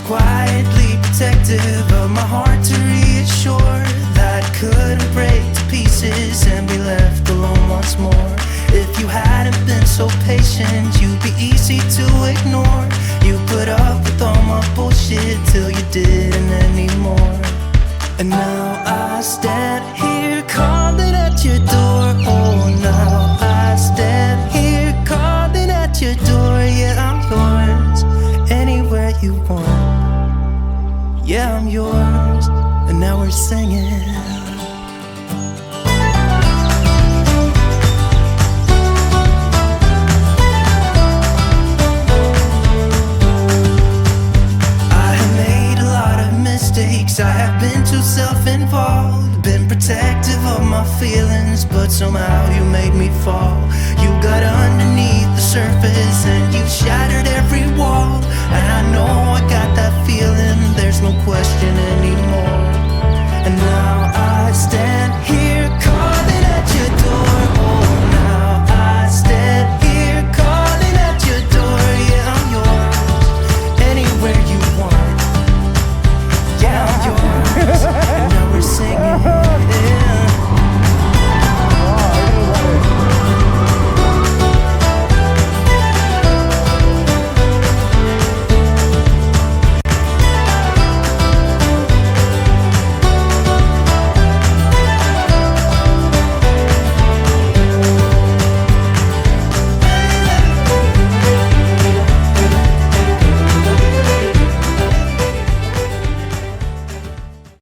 quietly protective of my heart to reassure that I couldn't break to pieces and be left alone once more. If you hadn't been so patient, you'd be easy to ignore. You put up with all my bullshit till you didn't anymore. And now I stand here calling at your door. Oh, now I stand here calling at your door. Yeah, I'm yours, anywhere you want. Yeah, I'm yours, and now we're singing. I have been too self-involved, been protective of my feelings, but somehow you made me fall. You got underneath the